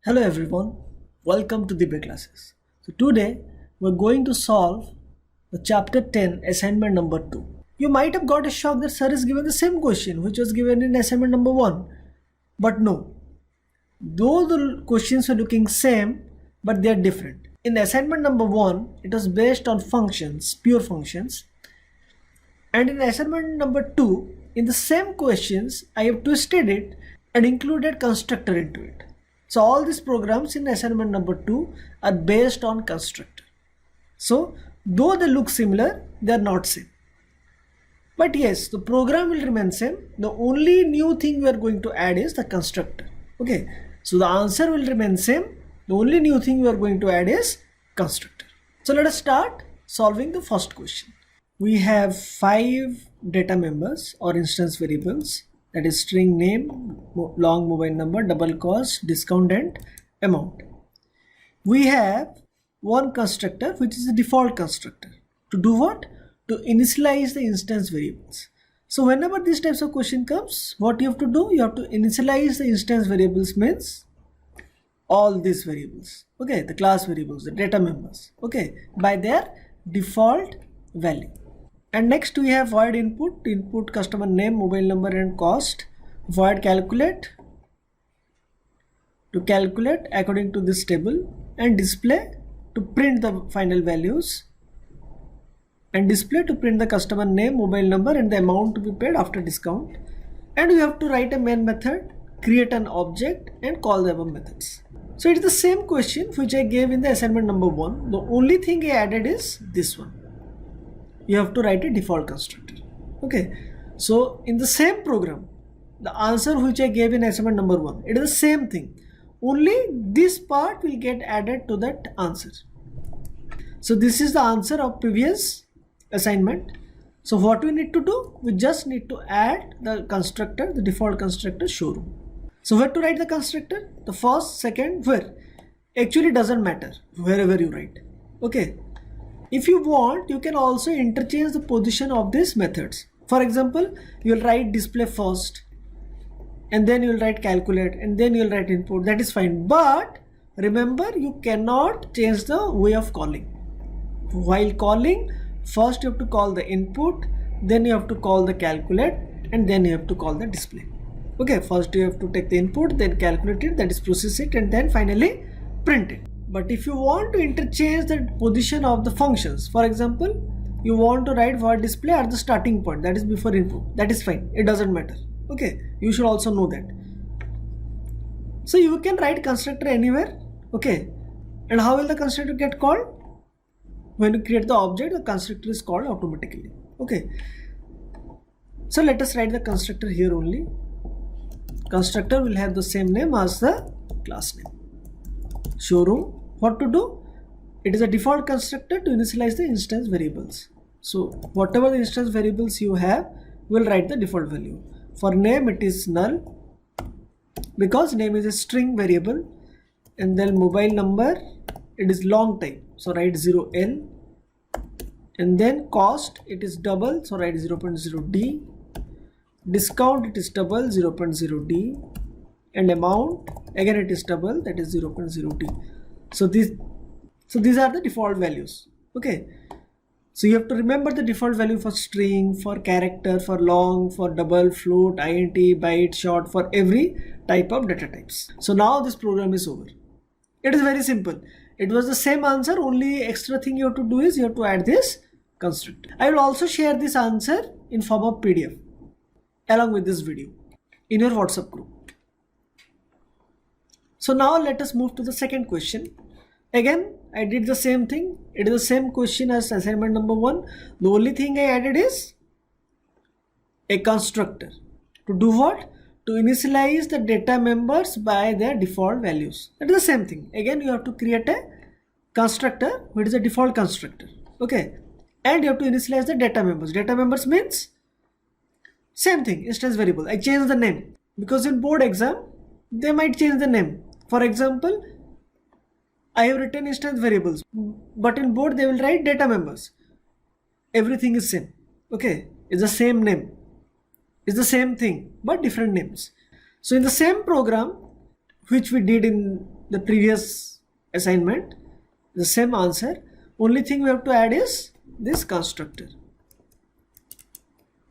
Hello everyone, welcome to the Bay classes. So today we're going to solve the chapter 10 assignment number 2. You might have got a shock that sir is given the same question which was given in assignment number 1. But no, though the questions are looking same but they are different. In assignment number 1 it was based on functions, pure functions, and in assignment number 2 in the same questions I have twisted it and included constructor into it. So all these programs in assignment number 2 are based on constructor. So though they look similar, they are not same. But yes, the program will remain same. The only new thing we are going to add is the constructor. Okay, so the answer will remain same. The only new thing we are going to add is constructor. So let us start solving the first question. We have 5 data members or instance variables, that is string name, long mobile number, double cost, discount and amount. We have one constructor which is a default constructor. To do what? To initialize the instance variables. So whenever these types of question comes, what you have to do? You have to initialize the instance variables, means all these variables, okay, the class variables, the data members, okay, by their default value. And next we have void input customer name, mobile number and cost, void calculate to calculate according to this table, and display to print the final values, and display to print the customer name, mobile number and the amount to be paid after discount. And we have to write a main method, create an object and call the above methods. So it is the same question which I gave in the assignment number 1. The only thing I added is this one. You have to write a default constructor. Okay, so in the same program, the answer which I gave in assignment number 1, it is the same thing, only this part will get added to that answer. So this is the answer of previous assignment. So what we need to do? We just need to add the constructor, the default constructor showroom. So where to write the constructor? The first, second, where? Actually doesn't matter, wherever you write. Okay. If you want, you can also interchange the position of these methods. For example, you will write display first, and then you will write calculate, and then you will write input. That is fine. But remember, you cannot change the way of calling. While calling, first you have to call the input, then you have to call the calculate, and then you have to call the display. Okay, first you have to take the input, then calculate it, that is process it, and then finally print it. But if you want to interchange the position of the functions, for example, you want to write void display at the starting point, that is before input, that is fine, it doesn't matter. Okay, you should also know that. So you can write constructor anywhere. Okay, and how will the constructor get called? When you create the object, the constructor is called automatically. Okay, so let us write the constructor here only. Constructor will have the same name as the class name. Showroom. What to do? It is a default constructor to initialize the instance variables. So whatever the instance variables you have, will write the default value. For name it is null, because name is a string variable, and then mobile number, it is long type, so write 0L, and then cost, it is double, so write 0.0D, discount, it is double, 0.0D, and amount, again it is double, that is 0.0D. So these are the default values. Okay, so you have to remember the default value for string, for character, for long, for double, float, int, byte, short, for every type of data types. So now this program is over. It is very simple. It was the same answer, only extra thing you have to do is you have to add this constructor. I will also share this answer in form of PDF along with this video in your WhatsApp group. So now let us move to the second question. Again, I did the same thing. It is the same question as assignment number 1. The only thing I added is a constructor. To do what? To initialize the data members by their default values. That is the same thing. Again, you have to create a constructor which is a default constructor. Okay. And you have to initialize the data members. Data members means same thing, instance variable. I change the name because in board exam, they might change the name. For example, I have written instance variables, but in board they will write data members. Everything is same. Okay, it's the same name. It's the same thing, but different names. So in the same program, which we did in the previous assignment, the same answer. Only thing we have to add is this constructor,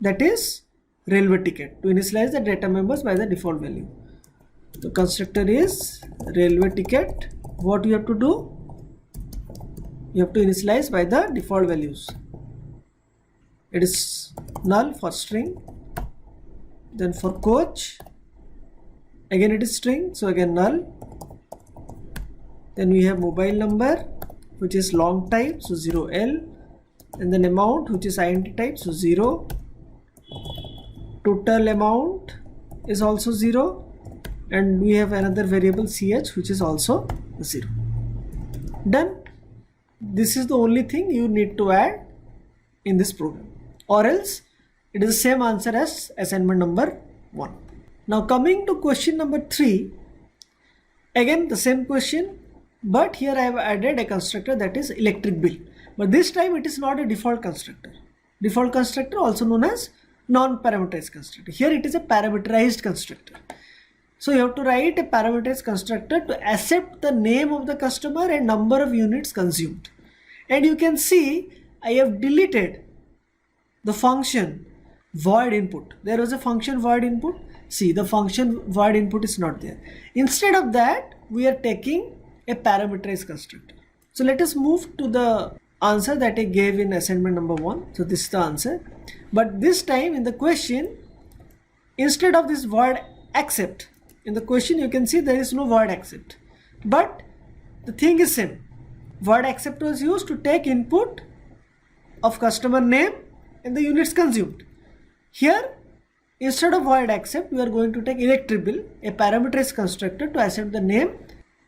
that is railway ticket, to initialize the data members by the default value. The constructor is railway ticket. What you have to do? You have to initialize by the default values. It is null for string, then for coach again it is string, so again null. Then we have mobile number, which is long type, so 0L, and then amount, which is int type, so 0. Total amount is also 0, and we have another variable ch, which is also 0. Done. This is the only thing you need to add in this program, or else it is the same answer as assignment number 1. Now coming to question number 3, again the same question, but here I have added a constructor, that is electric bill, but this time it is not a default constructor. Default constructor, also known as non-parameterized constructor. Here it is a parameterized constructor. So you have to write a parameterized constructor to accept the name of the customer and number of units consumed. And you can see I have deleted the function void input. There was a function void input. See, the function void input is not there. Instead of that, we are taking a parameterized constructor. So let us move to the answer that I gave in assignment number 1. So this is the answer. But this time in the question, instead of this void accept, in the question you can see there is no void accept. But the thing is same. Void accept was used to take input of customer name and the units consumed. Here, instead of void accept, we are going to take electric bill, a parameterized constructor, to accept the name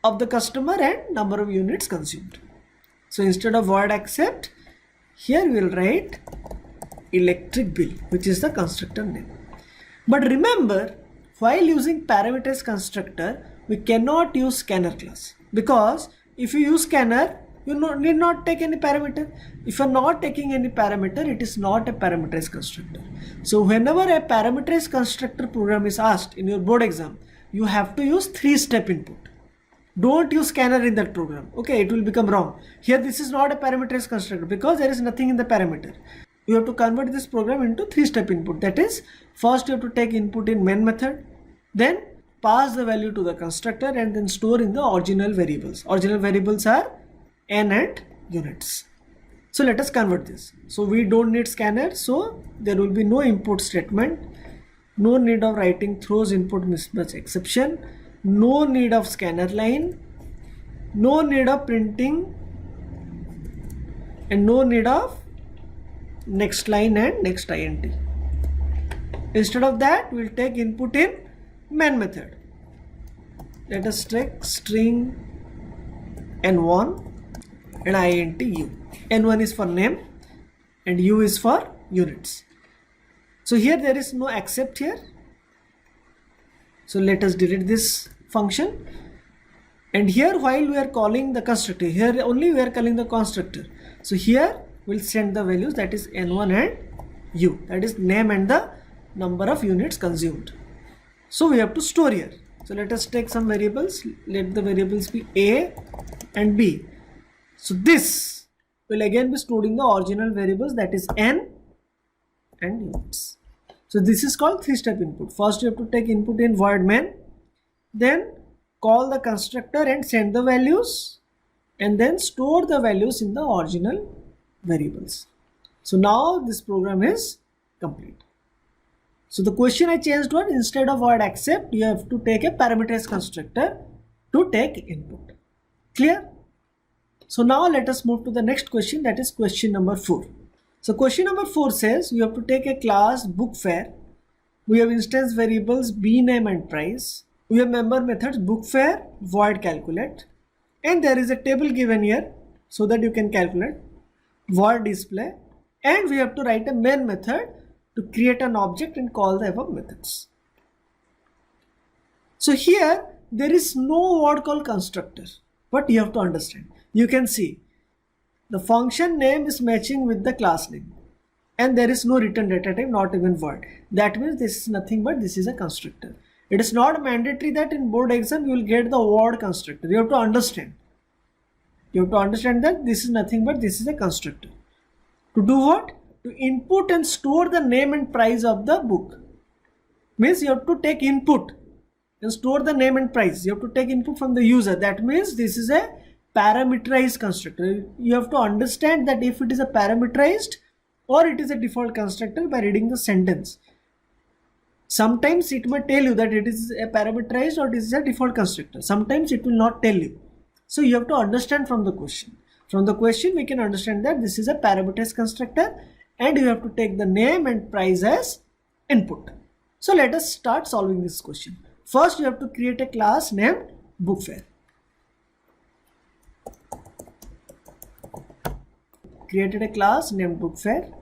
of the customer and number of units consumed. So instead of void accept, here we will write electric bill, which is the constructor name. But remember, while using parameterized constructor, we cannot use scanner class, because if you use scanner, you need not take any parameter. If you are not taking any parameter, it is not a parameterized constructor. So whenever a parameterized constructor program is asked in your board exam, you have to use 3-step input. Don't use scanner in that program. Okay, it will become wrong. Here this is not a parameterized constructor because there is nothing in the parameter. You have to convert this program into 3-step input. That is, first you have to take input in main method, then pass the value to the constructor, and then store in the original variables. Original variables are n and units. So let us convert this. So we don't need scanner, so there will be no import statement, no need of writing throws input mismatch exception, no need of scanner line, no need of printing, and no need of next line and next int. Instead of that, we will take input in main method. Let us take string n1 and int u. N1 is for name and u is for units. So here there is no accept here. So let us delete this function. And here while we are calling the constructor, here only we are calling the constructor. So here we'll send the values, that is n1 and u, that is name and the number of units consumed. So we have to store here. So let us take some variables. Let the variables be a and b. So this will again be stored in the original variables, that is n and units. So this is called 3-step input. First you have to take input in void main, then call the constructor and send the values, and then store the values in the original variables. So now this program is complete. So the question I changed was, instead of void accept, you have to take a parameterized constructor to take input. Clear? So now let us move to the next question, that is question number 4. So question number 4 says you have to take a class bookfare. We have instance variables bname and price. We have member methods bookfare, void calculate, and there is a table given here so that you can calculate, void display, and we have to write a main method to create an object and call the above methods. So here there is no word called constructor, but you have to understand. You can see the function name is matching with the class name, and there is no return data type, not even void. That means this is nothing but this is a constructor. It is not mandatory that in board exam you will get the word constructor. You have to understand. You have to understand that this is nothing but this is a constructor. To do what? To input and store the name and price of the book. Means you have to take input and store the name and price. You have to take input from the user. That means this is a parameterized constructor. You have to understand that if it is a parameterized or it is a default constructor by reading the sentence. Sometimes it may tell you that it is a parameterized or it is a default constructor. Sometimes it will not tell you. So you have to understand from the question. From the question we can understand that this is a parameterized constructor and you have to take the name and price as input. So let us start solving this question. First you have to create a class named Bookfare. Created a class named Bookfare.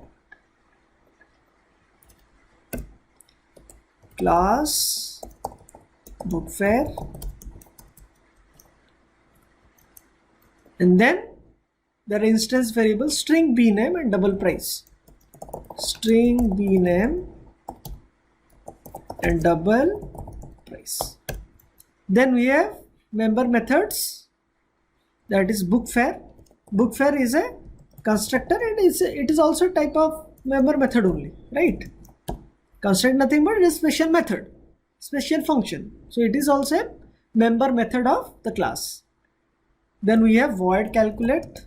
Class Bookfare. And then there are instance variables string bname and double price. String bname and double price. Then we have member methods, that is Bookfare. Bookfare is a constructor and it is also a type of member method only, right? Construct nothing but it is special method, special function. So it is also a member method of the class. Then we have void calculate.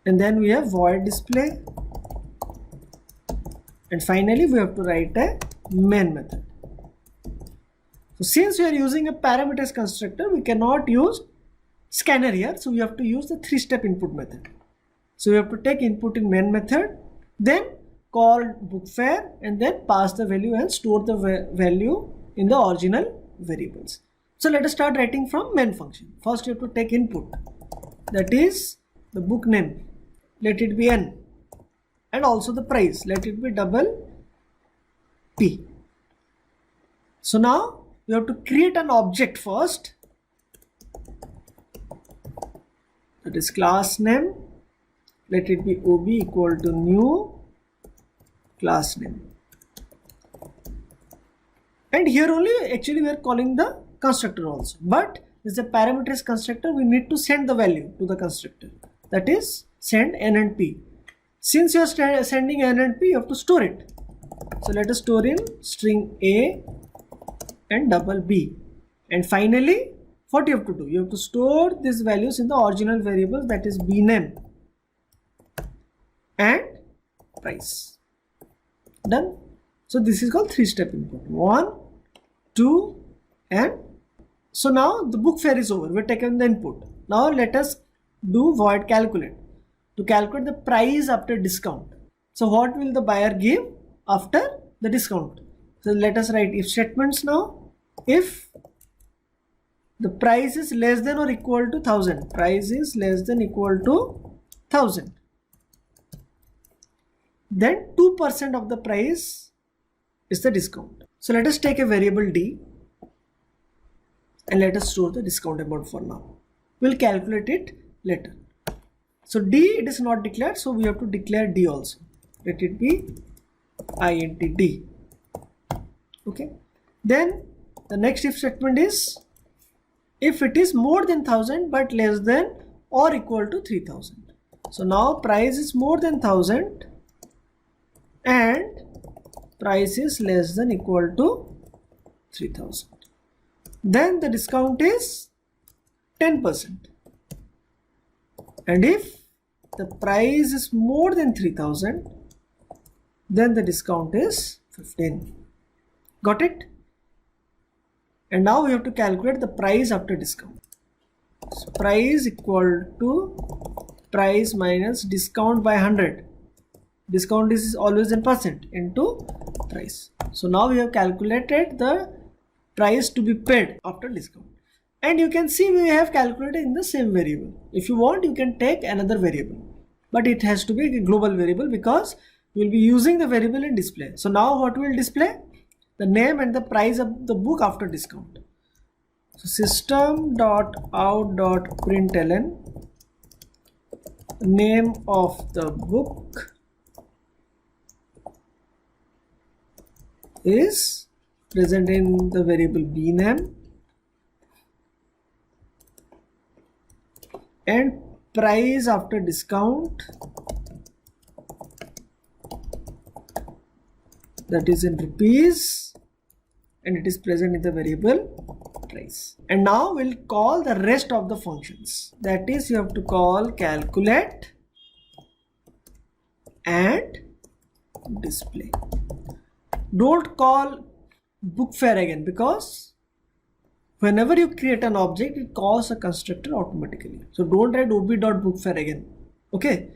And then we have void display. And finally we have to write a main method. So since we are using a parameters constructor, we cannot use scanner here. So we have to use the three-step input method. So we have to take input in main method, then call Bookfare and then pass the value and store the value in the original variables. So let us start writing from main function. First you have to take input, that is the book name, let it be n, and also the price, let it be double p. So now you have to create an object first, that is class name, let it be ob equal to new class name. And here only actually we are calling the constructor also, but this is a parameters constructor. We need to send the value to the constructor, that is send n and p. Since you are sending n and p, you have to store it. So let us store in string a and double b. And finally what you have to do, you have to store these values in the original variables, that is bname and price. Done. So this is called three-step input, 1, 2 and so now the Bookfare is over. We've taken the input. Now let us do void calculate to calculate the price after discount. So what will the buyer give after the discount? So let us write if statements now. If the price is less than or equal to 1000, price is less than equal to 1000, then 2% of the price is the discount. So let us take a variable d and let us store the discount amount for now. We'll calculate it later. So d, it is not declared, so we have to declare d also. Let it be int d. Okay. Then the next if statement is if it is more than 1000 but less than or equal to 3000. So now price is more than 1000 and price is less than equal to 3000. Then the discount is 10%. And if the price is more than 3000, then the discount is 15. Got it? And now we have to calculate the price after discount. So price equal to price minus discount by 100. Discount is always in percent into price. So now we have calculated the price to be paid after discount. And you can see we have calculated in the same variable. If you want, you can take another variable, but it has to be a global variable because we will be using the variable in display. So now what will display? The name and the price of the book after discount. So system.out.println name of the book is present in the variable b name, and price after discount, that is in rupees, and it is present in the variable price. And now we'll call the rest of the functions. That is, you have to call calculate and display. Don't call book fare again, because whenever you create an object, it calls a constructor automatically. So don't write ob.bookfare again. Okay.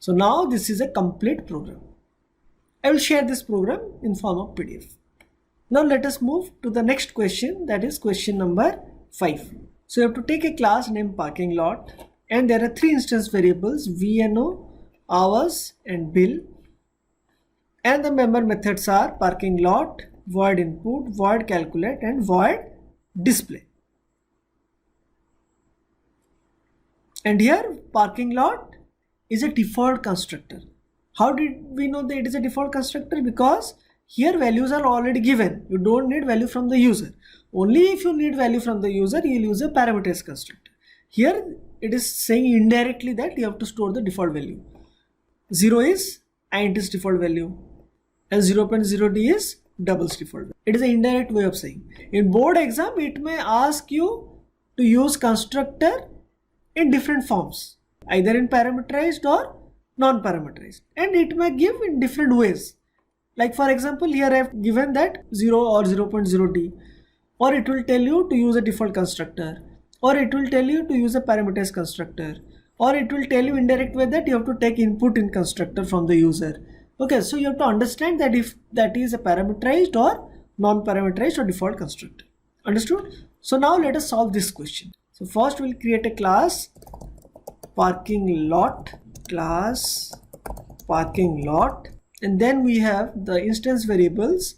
So now this is a complete program. I will share this program in form of PDF. Now let us move to the next question, that is question number 5. So you have to take a class named parking lot, and there are 3 instance variables, VNO, hours and bill, and the member methods are parking lot, void input, void calculate and void display. And here parking lot is a default constructor. How did we know that it is a default constructor? Because here values are already given. You don't need value from the user. Only if you need value from the user, you will use a parameterized constructor. Here it is saying indirectly that you have to store the default value. 0 is int's default value and 0.0d is double's default value. It is an indirect way of saying. In board exam, it may ask you to use constructor in different forms, either in parameterized or non-parameterized, and it may give in different ways. Like for example, here I have given that 0 or 0.0d, or it will tell you to use a default constructor, or it will tell you to use a parameterized constructor, or it will tell you indirect way that you have to take input in constructor from the user. Okay, so you have to understand that if that is a parameterized or non-parameterized or default constructor. Understood? So now let us solve this question. So first we'll create a class parking lot, class parking lot, and then we have the instance variables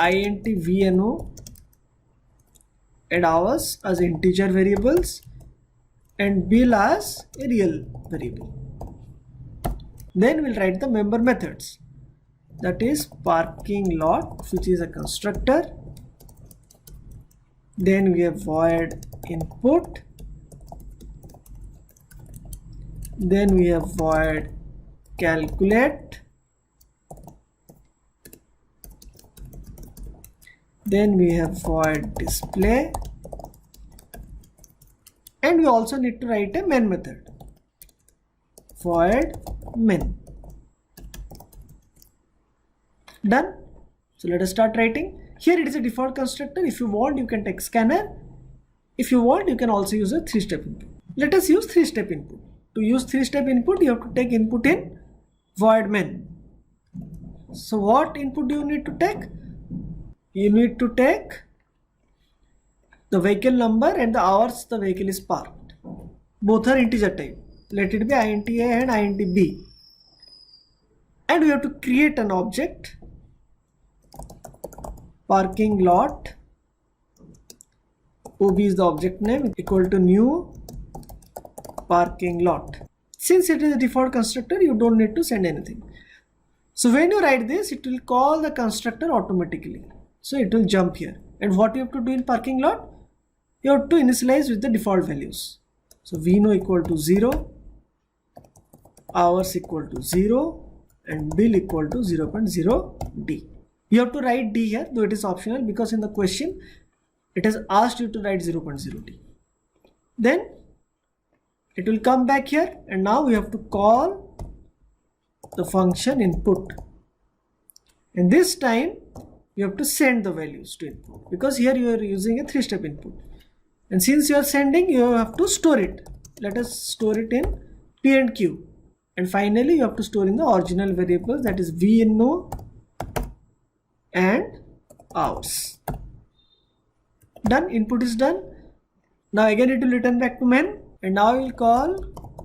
int vno and hours as integer variables and bill as a real variable. Then we'll write the member methods, that is parking lot, which is a constructor. Then we have void input, then we have void calculate, then we have void display, and we also need to write a main method, void main. Done. So let us start writing. Here it is a default constructor. If you want, you can take scanner. If you want, you can also use a 3-step input. Let us use 3-step input. To use 3-step input, you have to take input in void main. So what input do you need to take? You need to take the vehicle number and the hours the vehicle is parked. Both are integer type. Let it be int a and int b. And we have to create an object, parking lot, ob is the object name, equal to new parking lot. Since it is a default constructor, you don't need to send anything. So when you write this, it will call the constructor automatically. So it will jump here. And what you have to do in parking lot? You have to initialize with the default values. So vno equal to 0, hours equal to 0, and bill equal to 0.0d. You have to write d here, though it is optional, because in the question it has asked you to write 0.0d. Then it will come back here, and now we have to call the function input, and this time you have to send the values to input, because here you are using a 3-step input, and since you are sending, you have to store it. Let us store it in p and q, and finally you have to store in the original variables, that is vno and hours. Done. Input is done. Now again it will return back to main, and now we'll call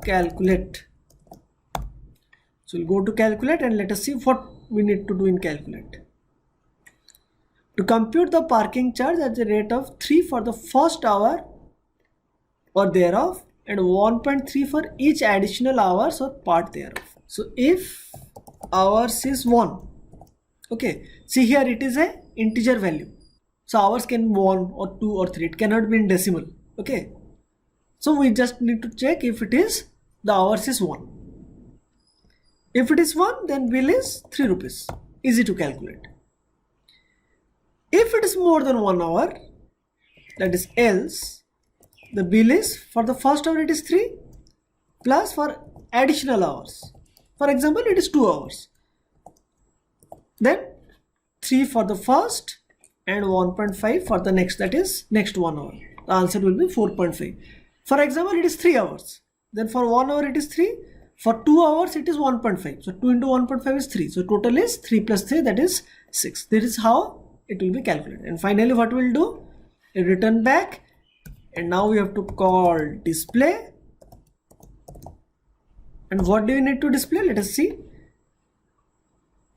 calculate. So we'll go to calculate and let us see what we need to do in calculate. To compute the parking charge at the rate of 3 for the first hour or thereof, and 1.3 for each additional hours or part thereof. So if hours is 1 Okay, see here it is a integer value. So hours can be 1 or 2 or 3. It cannot be in decimal. Okay. So we just need to check if it is the hours is 1. If it is 1, then bill is 3 rupees. Easy to calculate. If it is more than 1 hour, that is else, the bill is for the first hour it is 3 plus for additional hours. For example, it is 2 hours. Then 3 for the first and 1.5 for the next, that is next 1 hour. The answer will be 4.5. For example, it is 3 hours. Then for 1 hour it is 3. For 2 hours it is 1.5. So 2 into 1.5 is 3. So total is 3 plus 3, that is 6. This is how it will be calculated. And finally what we'll do? We return back, and now we have to call display. And what do you need to display? Let us see.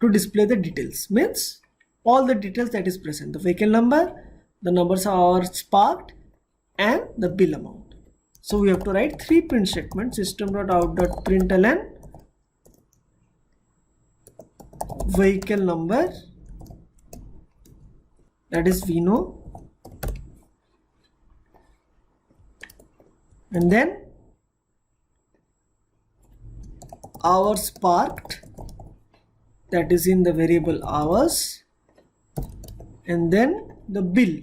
To display the details, means all the details that is present, the vehicle number, the numbers of hours parked, and the bill amount. So we have to write 3 print statements: system.out.println vehicle number, that is we know, and then hours parked, that is in the variable hours, and then the bill,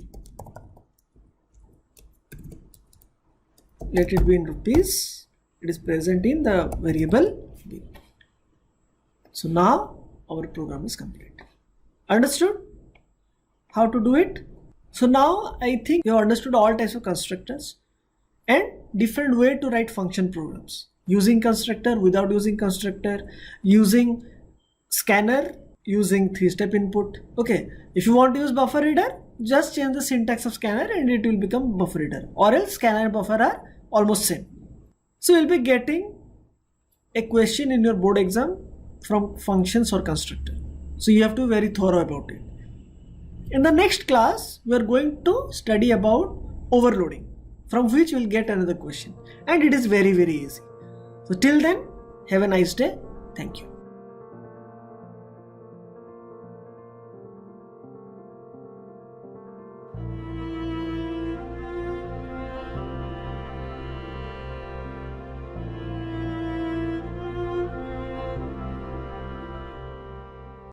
let it be in rupees, it is present in the variable bill. So now our program is complete. Understood how to do it? So now I think you have understood all types of constructors and different way to write function programs, using constructor, without using constructor, using scanner, using 3-step input. Okay, if you want to use buffer reader, just change the syntax of scanner and it will become buffer reader, or else scanner and buffer are almost same. So you'll be getting a question in your board exam from functions or constructor. So you have to be very thorough about it. In the next class, we are going to study about overloading, from which you will get another question, and it is very easy. So till then, have a nice day. Thank you.